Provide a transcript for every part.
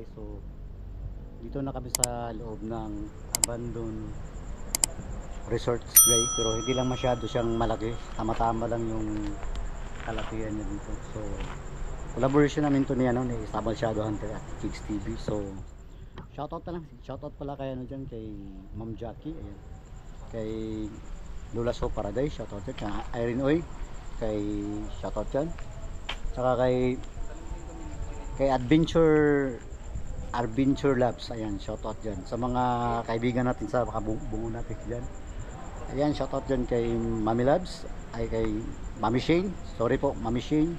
guys. So dito na kami sa loob ng abandoned resorts guys, pero hindi lang masyado siyang malaki, tama-tama lang yung kalakihan niya dito. So collaboration namin to ni ano, ni Sabal Shadow Hunter at Kids TV. So shoutout na lang, shoutout pala kay ano dyan, kay Ma'am Jackie, ayan, kay Lula So Paradise, shoutout dyan, kay Irene Oy, kay shoutout dyan, saka kay Adventure Labs, ayan, shoutout dyan sa mga kaibigan natin sa bungo natin dyan. Ayan, shoutout dyan kay Mami Labs, ay kay Mami Shane, sorry po Mami Shane,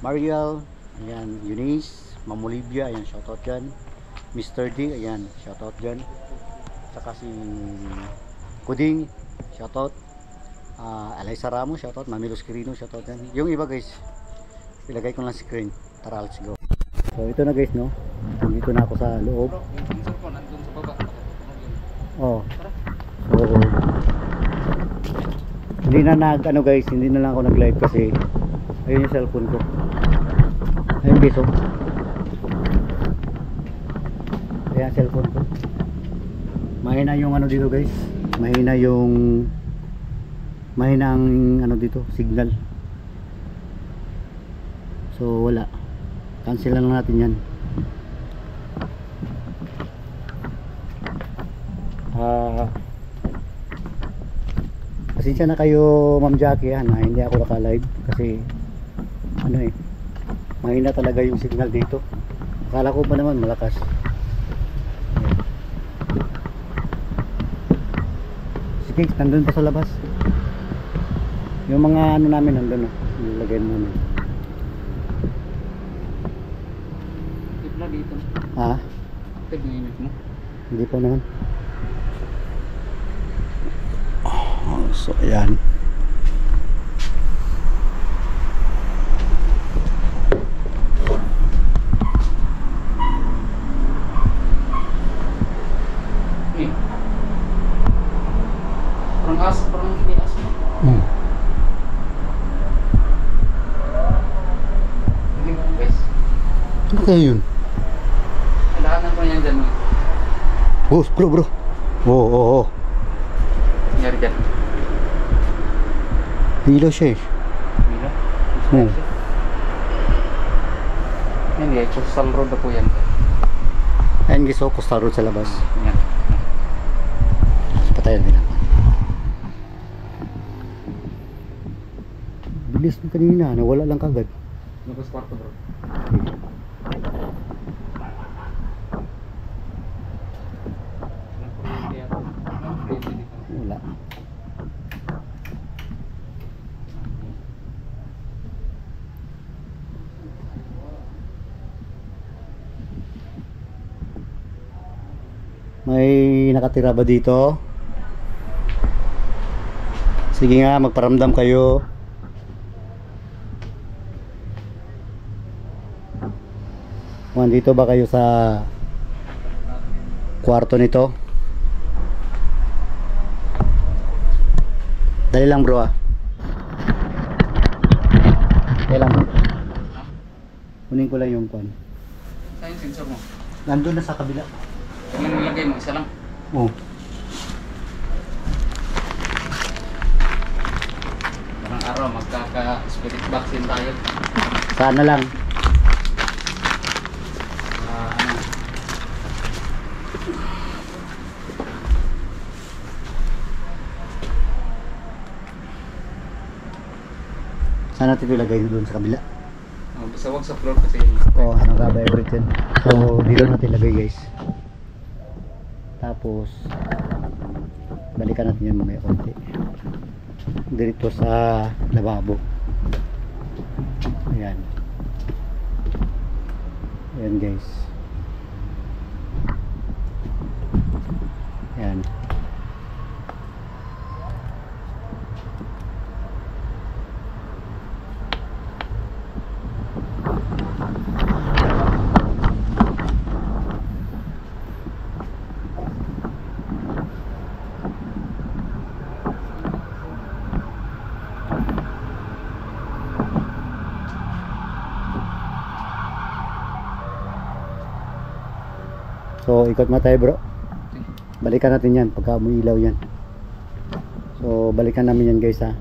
Mariel, ayan, Eunice, Ma'am Olivia, ayan, shoutout dyan, Mr. D, ayan, shoutout dyan, saka si Kuding, shoutout, Eliza Ramos, shoutout, Mami Luz Quirino, shoutout dyan. Yung iba guys, ilagay ko lang screen, tara let's go. So ito na guys, no, dito na ako sa loob. Oh, so hindi na ano guys, hindi na lang ako nag live kasi ayun yung cellphone ko, ayun guys, oh, ayan cellphone ko, mahina yung ano dito guys, mahina ang ano dito, signal. So wala, cancel lang natin yan. Pasensya na kayo Ma'am Jackie na hindi ako naka-live kasi ano mahina talaga yung signal dito. Akala ko pa naman malakas. Sige, nandun pa sa labas yung mga ano namin, nandun nilagay namin. Dito. Tignan mo. Hindi pa naman. So ayan. Parang hindi as. Ano kaya yun? Kailangan ko yan dyan. Oh, bro. Oo. Nangyari dyan. Hilo siya eh. Hilo? Hindi, coastal road na po yan. Ayan guys, coastal road sa labas. Yan. Patayan din naman. Bilis mo kanina, nawala lang kagad. Labas kwarto bro. Wala. May nakatira ba dito? Sige nga, magparamdam kayo. Nandito ba kayo sa kwarto nito? Dali lang bro Dali lang. Kunin ko lang yung kwan. Saan yung sensor mo? Nandun na sa kabila. Yung nilagay mo, isa lang? Oo. Parang araw, magkaka-spirit vaccine tayo. Sana lang. Sana natin ilagay doon sa kabila. Basta wag sa floor kasi nag-vibrate yan. So dito natin ilagay guys. Tapos balikan natin yan mamaya konti dito sa lababo. Ayan guys, ayan. So ikot mo tayo bro. Balikan natin yan pagka umiilaw yan. So balikan namin yan guys ha.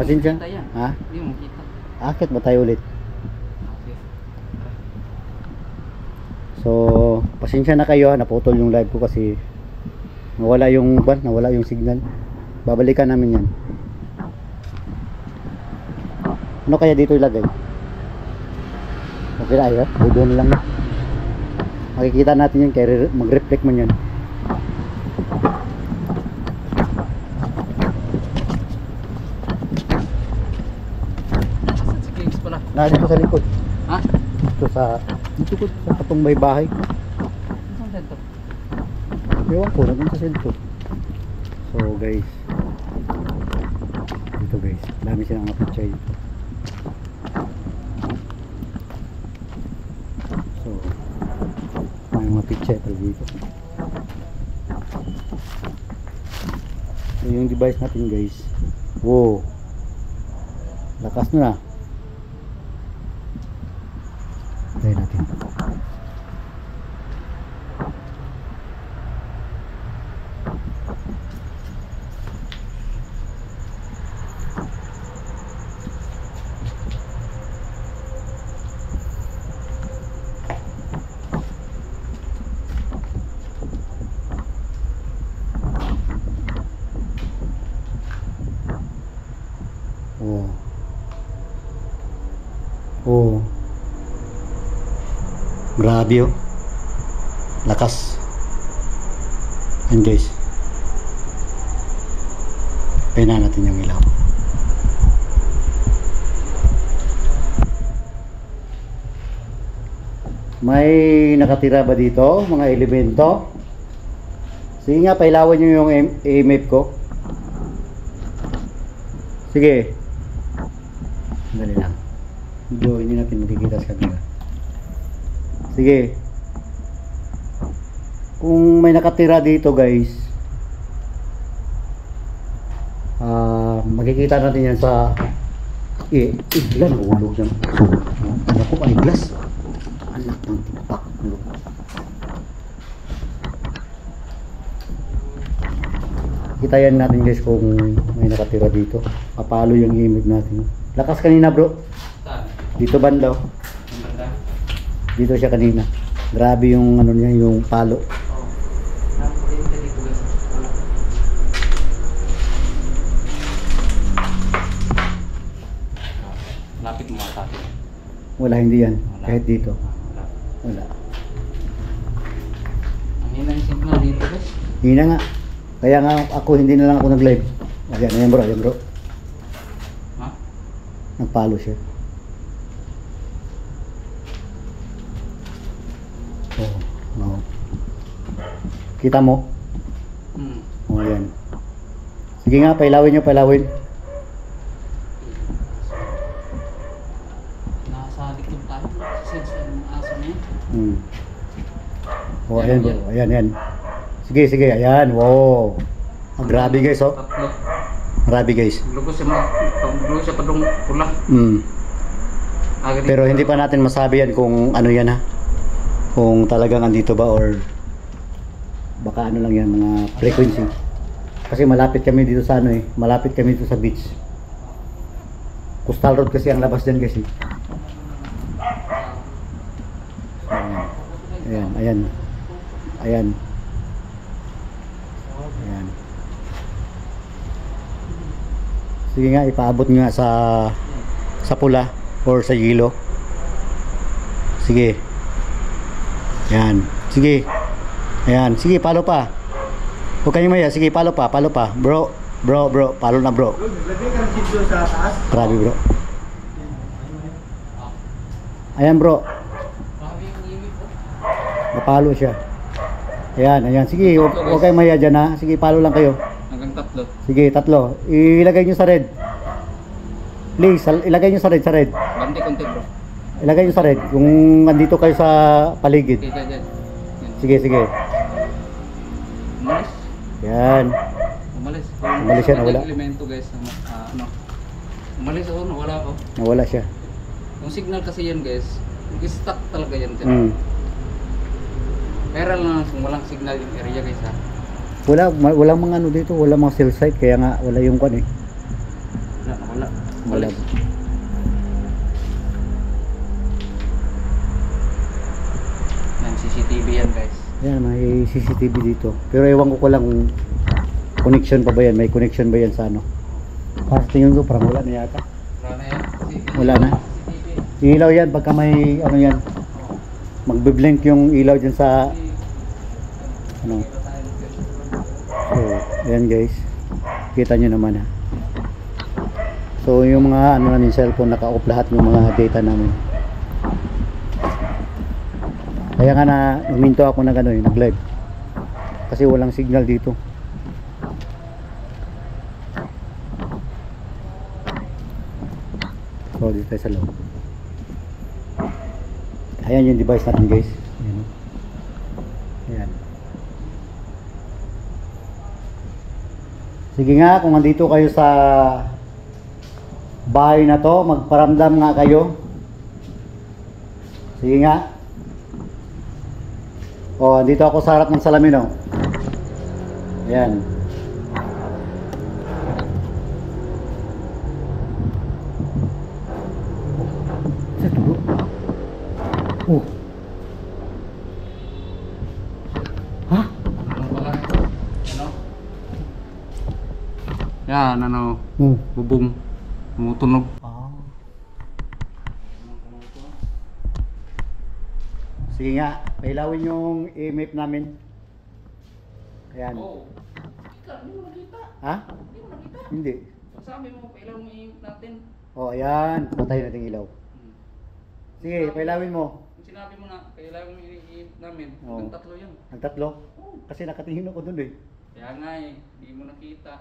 Pasensya. Ha? Hindi mo kita. Akit ba tayo ulit? Okay. So pasensya na kayo ha. Naputol yung live ko kasi nawala yung signal. Babalikan namin yan. Ano kaya dito ilagay? Okay na ayo. Doon lang. Makikita natin yan kaya mag-reflect man yan. Sa Kings pala. Dito sa likod. Ha? Dito ko sa katong may bahay. Saan dito? Ewan ko, nandun sa cellphone. So guys, dito guys, dami silang mga pichay. So, may mga pichay pala dito. So yung device natin guys, wow, lakas na. Try natin. Oh. Oh. Grabe oh. Lakas. Yan guys. Pina natin yung ilaw. May nakatira ba dito mga elemento? Sige nga, pailawan nyo yung EMF ko. Sige. Dali lang. Medyo hindi natin makikita sa camera. Sige. Kung may nakatira dito guys, makikita natin yan sa ilan ang ulog yan. Anak ko ay glass. Anak ng tipak. Kita yan natin guys kung may nakatira dito. Papalo yung imig natin. Lakas kanina bro. Saan? Dito banda. Ang banda? Dito siya kanina. Grabe yung ano niya, yung palo. Oo. Nakapagin ka dito guys. Wala. Lapit mo mga tayo. Wala, hindi yan. Wala. Kahit dito. Wala. Wala. Ang hina yung signal dito guys. Hindi na nga. Kaya nga ako hindi na lang ako nag-live. Ayan bro, ayan bro. Ha? Nagpalo siya. Oh, no. Kita mo? Oh, ayan. Sige nga, pailawin nyo, pailawin. Nasa likod tayo. Sense ng aso niya. Oh, ayan bro, ayan, ayan. Sige, sige, ayan, wow. Ah, grabe guys, oh. Tatlo. Grabe guys. Lugos siya padong pula. Pero hindi pa natin masabi yan kung ano yan ha. Kung talagang andito ba or baka ano lang yan, mga frequency. Kasi malapit kami dito sa ano eh. Malapit kami dito sa beach. Coastal Road kasi ang labas dyan kasi. Ayan, ayan. Ayan. Ayan. Sige nga, ipaabot nga sa pula or sa yelo. Sige. Ayan. Sige. Ayan. Sige, palo pa. Huwag kayong maya. Sige, palo pa. Palo pa. Bro. Bro, bro. Palo na bro. Grabe bro. Ayan bro. Napalo siya. Ayan, ayan. Sige, huwag kayong maya dyan ha. Sige, palo lang kayo. Hanggang tatlo. Sige, tatlo. Ilagay nyo sa red. Please, ilagay nyo sa red, sa red. Bante konti bro. Ilagay nyo sa red. Kung andito kayo sa paligid. Kita dyan. Yan. Sige, sige. Umalis. Yan. Umalis. Umalis siya, nawala. Yung elemento guys. Ano. Umalis ako, nawala ako. Nawala siya. Yung signal kasi yan guys. Stuck talaga yan dyan. Meron lang kung walang signal yung area guys ha. Walang mga ano dito, walang mga cell site kaya nga wala yung kwan eh. Wala. Wala. Yan, CCTV yan guys. Yan, may CCTV dito. Pero ewan ko lang kung connection pa ba yan, may connection ba yan sa ano. Parang tingin ko parang wala na yata. Wala na yan. Wala na. CCTV. Ilaw yan pagka may ano yan. Magbe-blink yung ilaw dyan sa ano. So, ayan guys. Kita nyo naman ha. So, yung mga ano namin cellphone naka-off lahat yung mga data namin. Kaya nga na huminto ako na gano'n, nag-live. Kasi walang signal dito. So, dito tayo sa loob. Ayan yung device natin guys. Ayan. Ayan. Sige nga, kung andito kayo sa bahay na to, magparamdam nga kayo. Sige nga. O, andito ako sa harap ng salamin o. Ayan. Sa tulo? Oh. Ha? Ano pala? Ano? Yan, ano, Hmm. bubong. Tumutunog. Ah. Sige nga, pailawin yung EMF namin. Ayan. Oh. Ika, hindi mo nakita. Ha? Hindi mo nakita. Hindi. Sabi mo, pailaw mo yung natin. Oh, ayan. Patay natin ilaw. Sige, pailawin mo. Kung sinabi mo na, kailangan mo yung namin. Oo. Hanggang 3 yan. Nagtatlo? Oo. Kasi nakatingin ako dun eh. Kaya nga eh, hindi mo nakita.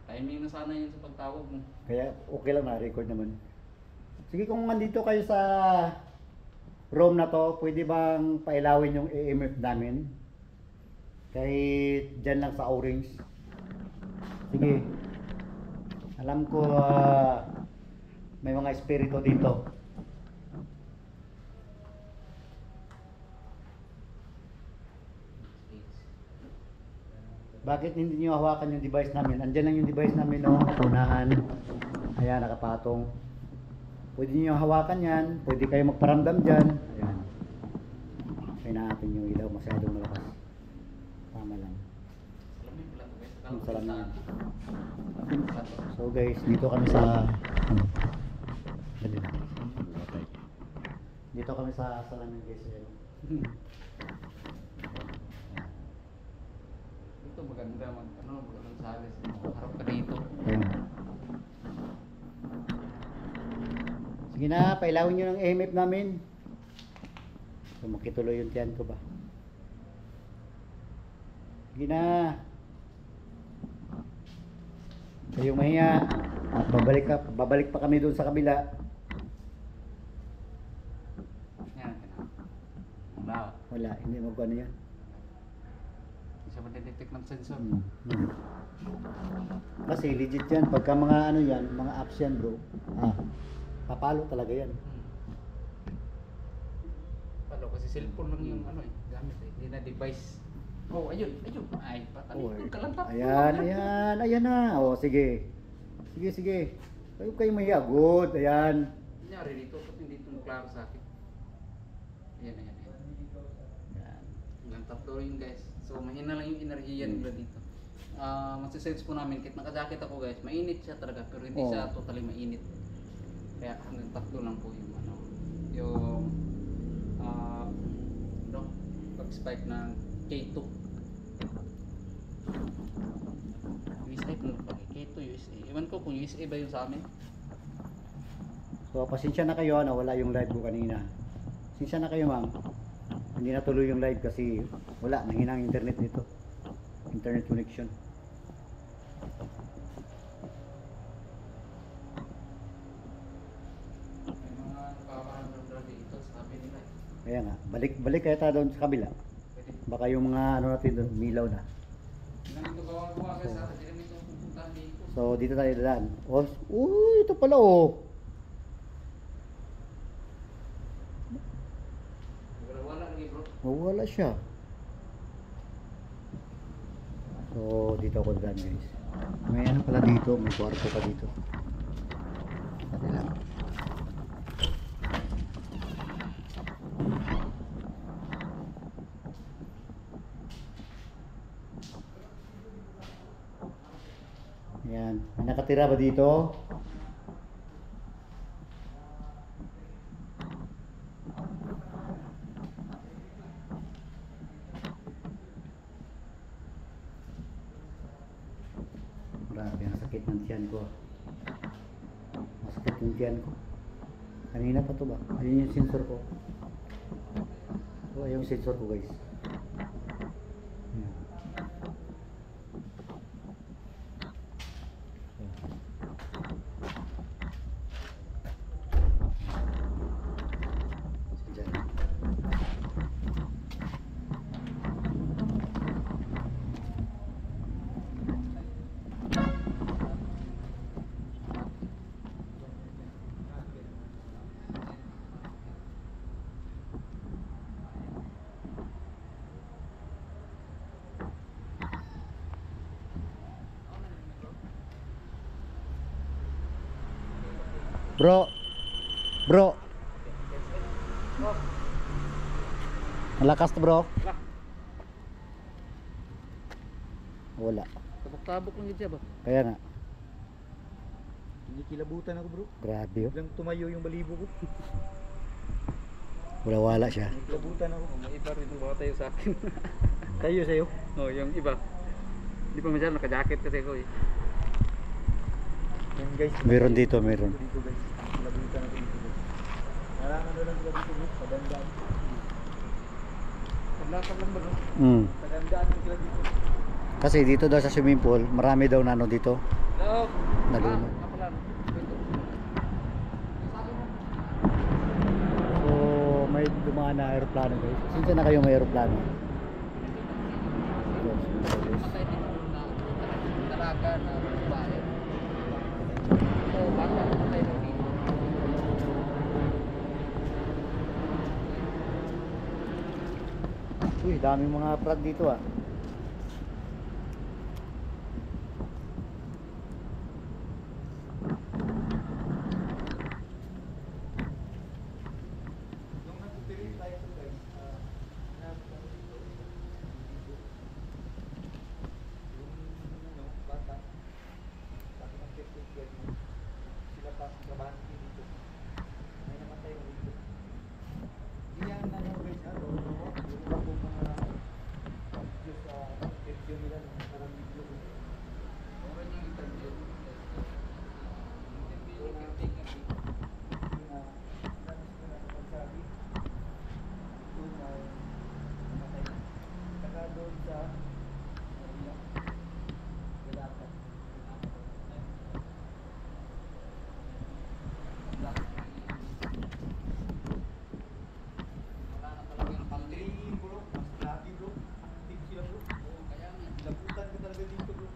Timing na sana yun sa pagtawag mo. Kaya okay lang na-record naman. Sige, kung nandito kayo sa room na to, pwede bang pailawin yung EMF namin? Kahit dyan lang sa orange. Sige. Alam ko may mga espiritu dito. Bakit hindi niyo hawakan yung device namin? Andyan lang yung device namin, no? Unahan. Ayan, nakapatong. Pwede niyo hawakan yan. Pwede kayo magparamdam dyan. Ayan. Kaya natin yung ilaw. Masyadong malakas. Tama lang. Salamin pala to guys. Yung salamin. Pala to. So guys, dito kami sa... Ano? Dali na. Dito kami sa salamin guys. Ayan. Ito maganda magandang salis. Harap ka dito. Ayan. Sige na, pailawin nyo ng EMF namin. So, makituloy yung tiyan ko ba? Sige na. Kayong mahiya. At babalik pa kami doon sa kabila. Yan. Wala. Wala, hindi magkano yan. Hindi siya madidetect ng sensor. Kasi legit yan. Pagka mga ano yan, mga apps yan bro. Papalo talaga yan. Palo kasi cellphone lang yung ano eh. Gamit eh. Hindi na device. Oh, ayun. Ay, patalikod ka lang. Ayan na. O, sige. Sige. Kayo mahiya. Good, ayan. Kunyari dito, ba't hindi ito klaro sa akin? Ayan. Ayan. Hanggang 3 yun guys. So mahina lang yung enerhiya nila dito. Masisense po namin, kahit nakajakit ako guys, mainit siya talaga, pero hindi siya totally mainit. Kaya hanggang 3 lang po yung ano, yung pag-spike ng K2. USA kung K2 USA. Iwan ko kung USA ba yun sa amin. So, pasensya na kayo, nawala yung live ko kanina. Pasensya na kayo, ma'am. Hindi natuloy yung live kasi wala, nanghina ang internet nito. Internet connection. May mga nakakaramdam dito, sabi nila eh. Kaya nga, balik kaya tayo doon sa kabila. Pwede. Baka yung mga ano natin doon, umilaw na. Hindi namin ito gawa guys ha, hindi namin ito pupuntahan dito. So, dito tayo dadaan. Oh, uy, ito pala oh. Wala lagi bro. Wala siya. So dito ako dadaan guys. May ano pala dito, may kwarto pa dito. Pati lang. Ayan, may nakatira ba dito? Grabe, ang sakit ng tiyan ko. Masakit yung tiyan ko. Kanina pa to ba? Ayun yung sensor ko. So, ayun yung sensor ko guys. Ayan. So, dyan. Bro. Bro. Malakas to bro. Wala. Tabok-tabok lang dyan ba? Kaya nga. Hindi kilabutan ako bro. Grabe oh. Biglang tumayo yung balibo ko. Wala siya. Kilabutan ako. Oh, may iba rin yung baka tayo sa akin. Tayo sa'yo. Oh, yung iba. Hindi pa masyado, naka-jacket kasi ako eh. Yan guys. Meron dito, meron. Dito guys. Kilabutan ako dito guys. Maraming na lang sila dito guys. Padandaan. Paglakad lang ba no? Padandaan lang sila dito. Kasi dito daw sa swimming pool, marami daw na ano dito. Hello? Naluno. Pala. So, may dumaan na aeroplano guys. Since na kayo may aeroplano? Patay din doon na dalaga na babae. So, baka patay na dito. Uy, daming mga frog dito ah. Nung nagtitirin tayo ito guys. Yung bata. Sabi ng Captain Guard mo. Sila pa trabahan dito. May namatay mo dito. Hindi yan na yung guys. Yung iba po mga Diyos sa interview nila. Parang video ko. Okay yung interview. Interview yung caretaker. Doon sa Galata. Wala na talaga yung pangli. Hindi bro, mas grabe bro. Active sila bro. Oo, kaya nga. Labutan ka talaga dito bro.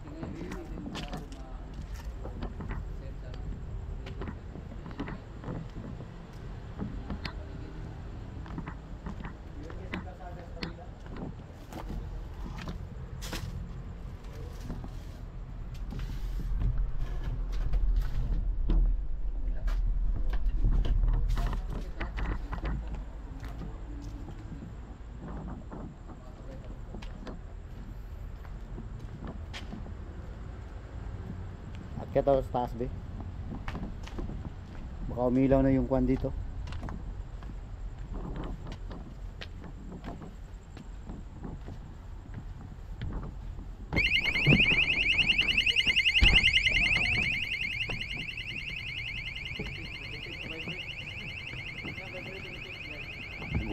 Tingnan din natin masyado ma-set sa Yun kasi kasada sa kabila. Akyat ako sa taas be. Baka umilaw na yung kwan dito.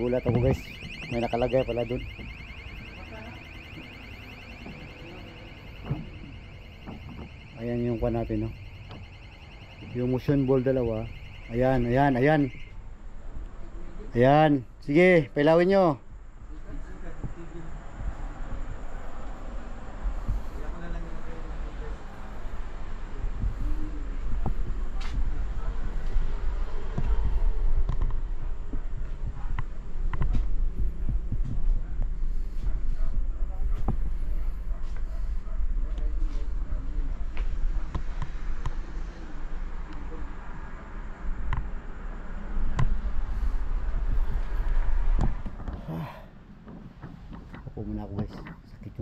Gulat ako guys. May nakalagay pala dun. Ayan yung kwan natin, no? Yung motion ball dalawa. Ayan, ayan, ayan. Ayan. Sige, pailawin nyo.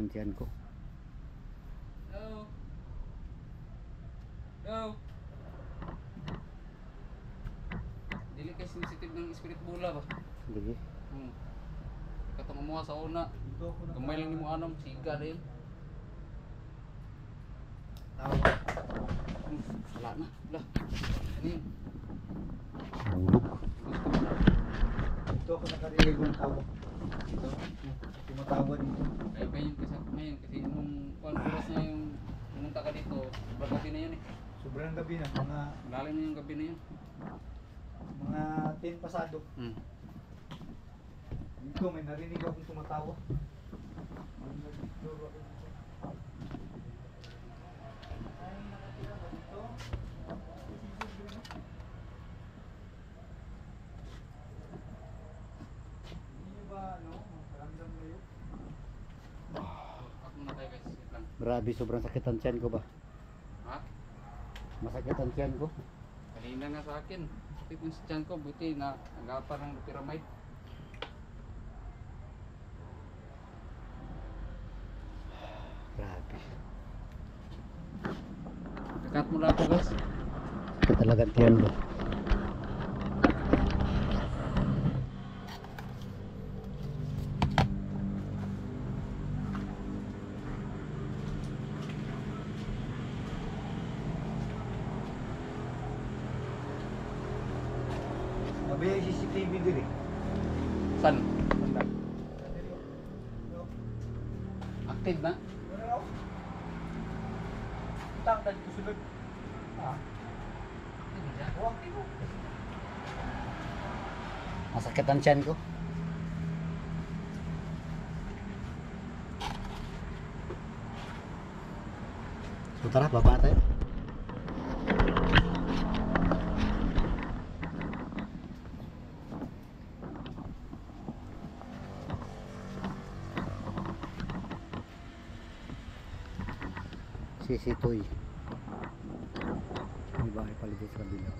yung tiyan ko. Go. Go. Dili kay sensitive ng spirit bula ba? Sige. Katong mo sa una. Dito ako Gamay lang nimo anong siga rin. Wala na. Wala. Ano yun? Hulog. Dito ako nakarinig ng tawag. Ito. Tumatawa dito. Kaya ba yun kasi ngayon kasi nung oras na yung pumunta ka dito, sobrang gabi na yun eh. Sobrang gabi na, mga Lalim na yung gabi na yun. 10 pasado. Dito may narinig akong tumatawa. May nagturo ako dito. Ay, nakatira ba dito? Hindi niyo ba, ramdam na yun? Ako na tayo guys, wait lang. Grabe, sobrang sakit ang tiyan ko ba? Ha? Masakit ang tiyan ko. Kanina nga sa akin. Sakit yung sa tiyan ko, buti na agapa ng pyramid. Grabe. Kakat mo lang ako guys. Sakit talaga ang tiyan ko. Sabi yung CCTV din eh. San? Banda. Active na? Tang tadi ko sunod. Ah, Active na siya? okay mo. Masakit ang tiyan ko. So tara, baba tayo. Sisitoy. May bahay pala dito sa kabila.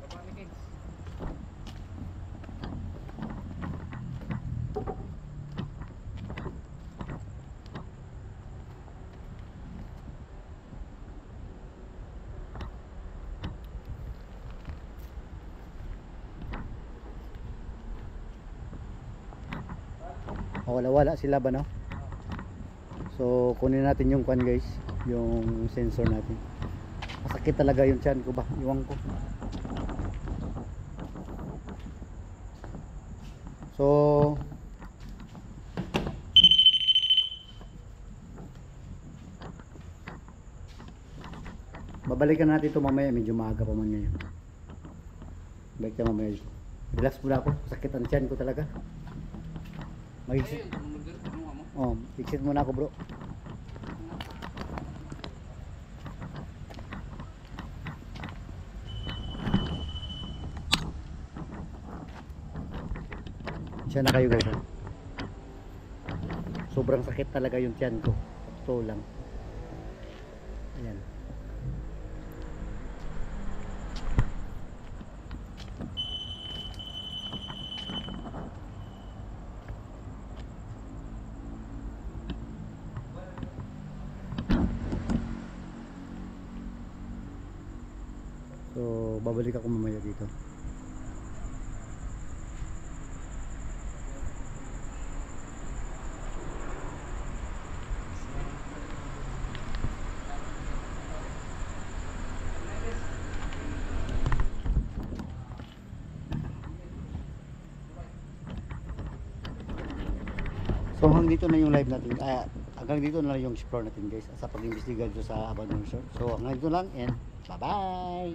Baba ni Kings. Wala sila ba, no? So kunin natin yung kwan guys, yung sensor natin. Masakit talaga yung tiyan ko ba, iwan ko. So babalikan natin ito mamaya, medyo maaga pa man ngayon. Balik tayo mamaya dito. Relax muna ako, sakit ang tiyan ko talaga. Mag-exit. Ayun, sumunod din. Ano mo? Oh, exit muna ako, bro. Siya na kayo guys. Ha? Sobrang sakit talaga yung tiyan ko. Ito lang. Ayan. So, babalik ako mamaya dito. So hanggang dito na yung live natin. Hanggang dito na lang yung explore natin guys sa pag-imbestiga dito sa Abandon Resort. So hanggang dito lang and bye bye.